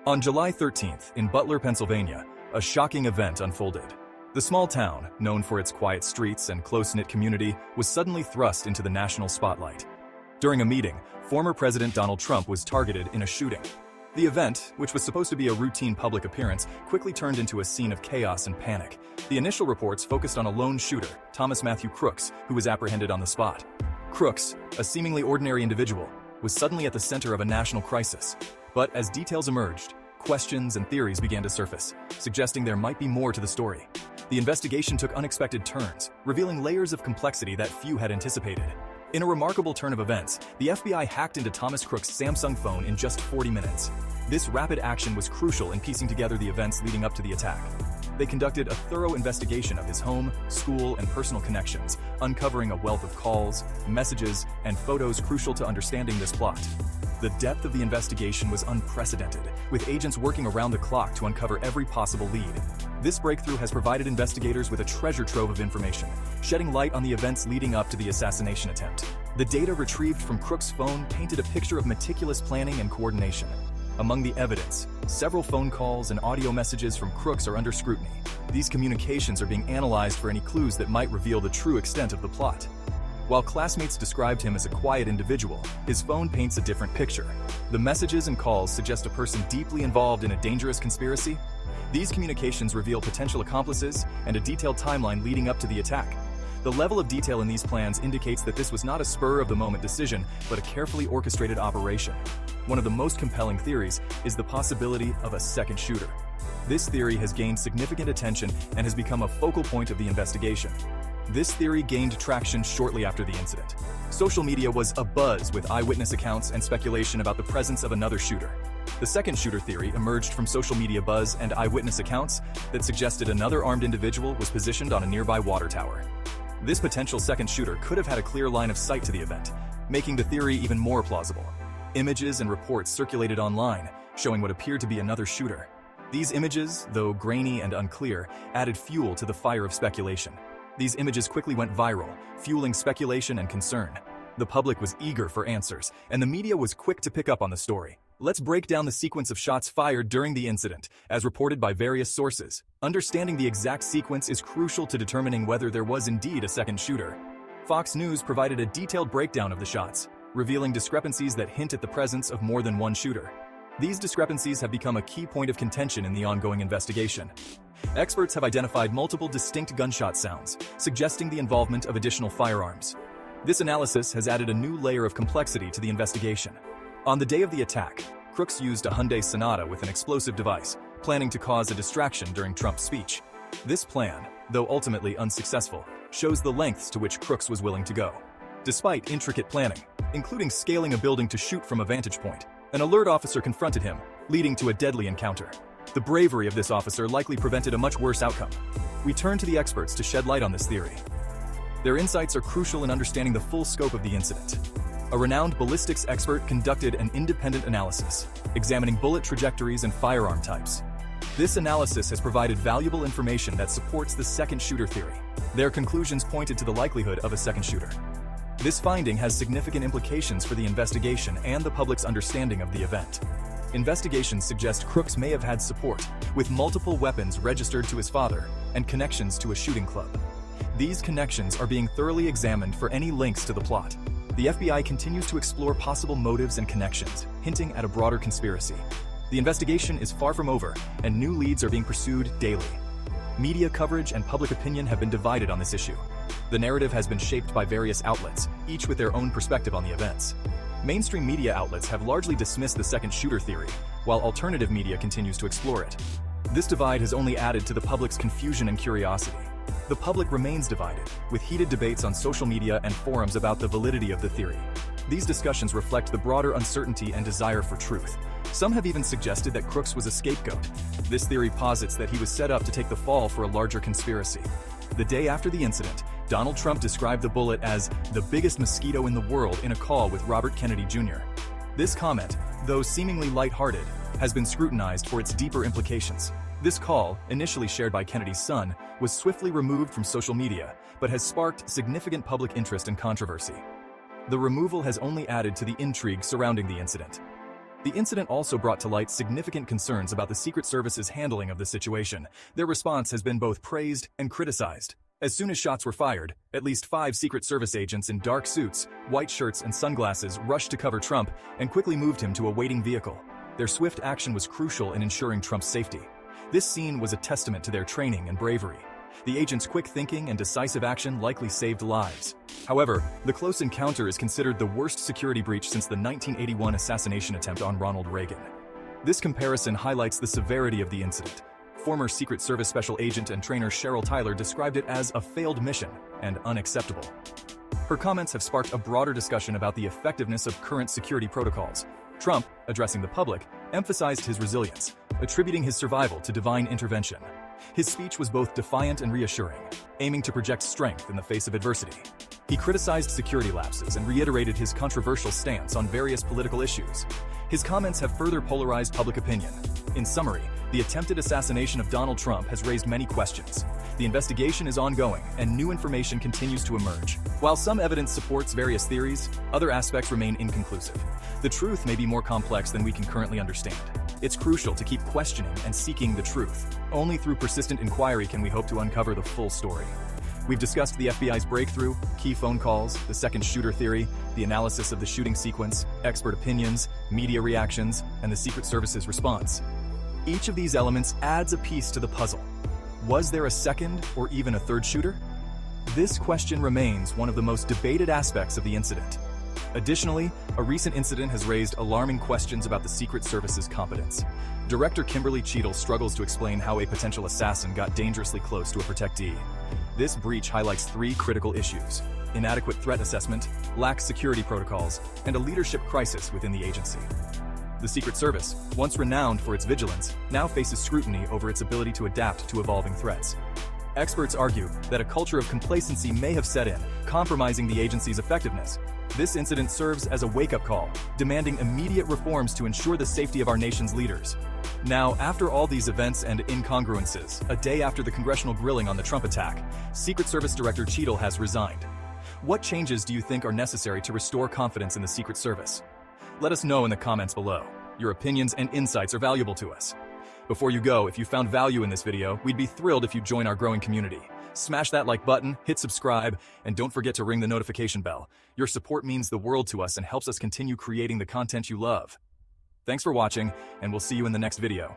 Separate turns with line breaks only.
On July 13th, in Butler, Pennsylvania, a shocking event unfolded. The small town, known for its quiet streets and close-knit community, was suddenly thrust into the national spotlight. During a meeting, former President Donald Trump was targeted in a shooting. The event, which was supposed to be a routine public appearance, quickly turned into a scene of chaos and panic. The initial reports focused on a lone shooter, Thomas Matthew Crooks, who was apprehended on the spot. Crooks, a seemingly ordinary individual, was suddenly at the center of a national crisis. But as details emerged, questions and theories began to surface, suggesting there might be more to the story. The investigation took unexpected turns, revealing layers of complexity that few had anticipated. In a remarkable turn of events, the FBI hacked into Thomas Crooks' Samsung phone in just 40 minutes. This rapid action was crucial in piecing together the events leading up to the attack. They conducted a thorough investigation of his home, school, and personal connections, uncovering a wealth of calls, messages, and photos crucial to understanding this plot. The depth of the investigation was unprecedented, with agents working around the clock to uncover every possible lead. This breakthrough has provided investigators with a treasure trove of information, shedding light on the events leading up to the assassination attempt. The data retrieved from Crooks' phone painted a picture of meticulous planning and coordination. Among the evidence, several phone calls and audio messages from Crooks are under scrutiny. These communications are being analyzed for any clues that might reveal the true extent of the plot. While classmates described him as a quiet individual, his phone paints a different picture. The messages and calls suggest a person deeply involved in a dangerous conspiracy. These communications reveal potential accomplices and a detailed timeline leading up to the attack. The level of detail in these plans indicates that this was not a spur-of-the-moment decision, but a carefully orchestrated operation. One of the most compelling theories is the possibility of a second shooter. This theory has gained significant attention and has become a focal point of the investigation. This theory gained traction shortly after the incident. Social media was abuzz with eyewitness accounts and speculation about the presence of another shooter. The second shooter theory emerged from social media buzz and eyewitness accounts that suggested another armed individual was positioned on a nearby water tower. This potential second shooter could have had a clear line of sight to the event, making the theory even more plausible. Images and reports circulated online, showing what appeared to be another shooter. These images, though grainy and unclear, added fuel to the fire of speculation. These images quickly went viral, fueling speculation and concern. The public was eager for answers, and the media was quick to pick up on the story. Let's break down the sequence of shots fired during the incident, as reported by various sources. Understanding the exact sequence is crucial to determining whether there was indeed a second shooter. Fox News provided a detailed breakdown of the shots, revealing discrepancies that hint at the presence of more than one shooter. These discrepancies have become a key point of contention in the ongoing investigation. Experts have identified multiple distinct gunshot sounds, suggesting the involvement of additional firearms. This analysis has added a new layer of complexity to the investigation. On the day of the attack, Crooks used a Hyundai Sonata with an explosive device, planning to cause a distraction during Trump's speech. This plan, though ultimately unsuccessful, shows the lengths to which Crooks was willing to go. Despite intricate planning, including scaling a building to shoot from a vantage point, an alert officer confronted him, leading to a deadly encounter. The bravery of this officer likely prevented a much worse outcome. We turn to the experts to shed light on this theory. Their insights are crucial in understanding the full scope of the incident. A renowned ballistics expert conducted an independent analysis, examining bullet trajectories and firearm types. This analysis has provided valuable information that supports the second shooter theory. Their conclusions pointed to the likelihood of a second shooter. This finding has significant implications for the investigation and the public's understanding of the event. Investigations suggest Crooks may have had support, with multiple weapons registered to his father and connections to a shooting club. These connections are being thoroughly examined for any links to the plot. The FBI continues to explore possible motives and connections, hinting at a broader conspiracy. The investigation is far from over, and new leads are being pursued daily. Media coverage and public opinion have been divided on this issue. The narrative has been shaped by various outlets, each with their own perspective on the events. Mainstream media outlets have largely dismissed the second shooter theory, while alternative media continues to explore it. This divide has only added to the public's confusion and curiosity. The public remains divided, with heated debates on social media and forums about the validity of the theory. These discussions reflect the broader uncertainty and desire for truth. Some have even suggested that Crooks was a scapegoat. This theory posits that he was set up to take the fall for a larger conspiracy. The day after the incident, Donald Trump described the bullet as the biggest mosquito in the world in a call with Robert Kennedy Jr. This comment, though seemingly lighthearted, has been scrutinized for its deeper implications. This call, initially shared by Kennedy's son, was swiftly removed from social media, but has sparked significant public interest and controversy. The removal has only added to the intrigue surrounding the incident. The incident also brought to light significant concerns about the Secret Service's handling of the situation. Their response has been both praised and criticized. As soon as shots were fired, at least 5 Secret Service agents in dark suits, white shirts, and sunglasses rushed to cover Trump and quickly moved him to a waiting vehicle. Their swift action was crucial in ensuring Trump's safety. This scene was a testament to their training and bravery. The agents' quick thinking and decisive action likely saved lives. However, the close encounter is considered the worst security breach since the 1981 assassination attempt on Ronald Reagan. This comparison highlights the severity of the incident. Former Secret Service Special Agent and trainer Cheryl Tyler described it as a failed mission and unacceptable. Her comments have sparked a broader discussion about the effectiveness of current security protocols. Trump, addressing the public, emphasized his resilience, attributing his survival to divine intervention. His speech was both defiant and reassuring, aiming to project strength in the face of adversity. He criticized security lapses and reiterated his controversial stance on various political issues. His comments have further polarized public opinion. In summary, the attempted assassination of Donald Trump has raised many questions. The investigation is ongoing, and new information continues to emerge. While some evidence supports various theories, other aspects remain inconclusive. The truth may be more complex than we can currently understand. It's crucial to keep questioning and seeking the truth. Only through persistent inquiry can we hope to uncover the full story. We've discussed the FBI's breakthrough, key phone calls, the second shooter theory, the analysis of the shooting sequence, expert opinions, media reactions, and the Secret Service's response. Each of these elements adds a piece to the puzzle. Was there a second or even a third shooter? This question remains one of the most debated aspects of the incident. Additionally, a recent incident has raised alarming questions about the Secret Service's competence. Director Kimberly Cheadle struggles to explain how a potential assassin got dangerously close to a protectee. This breach highlights 3 critical issues: inadequate threat assessment, lax security protocols, and a leadership crisis within the agency. The Secret Service, once renowned for its vigilance, now faces scrutiny over its ability to adapt to evolving threats. Experts argue that a culture of complacency may have set in, compromising the agency's effectiveness. This incident serves as a wake-up call, demanding immediate reforms to ensure the safety of our nation's leaders. Now, after all these events and incongruences, a day after the congressional grilling on the Trump attack, Secret Service Director Cheadle has resigned. What changes do you think are necessary to restore confidence in the Secret Service? Let us know in the comments below. Your opinions and insights are valuable to us. Before you go, if you found value in this video, we'd be thrilled if you join our growing community. Smash that like button, hit subscribe, and don't forget to ring the notification bell. Your support means the world to us and helps us continue creating the content you love. Thanks for watching, and we'll see you in the next video.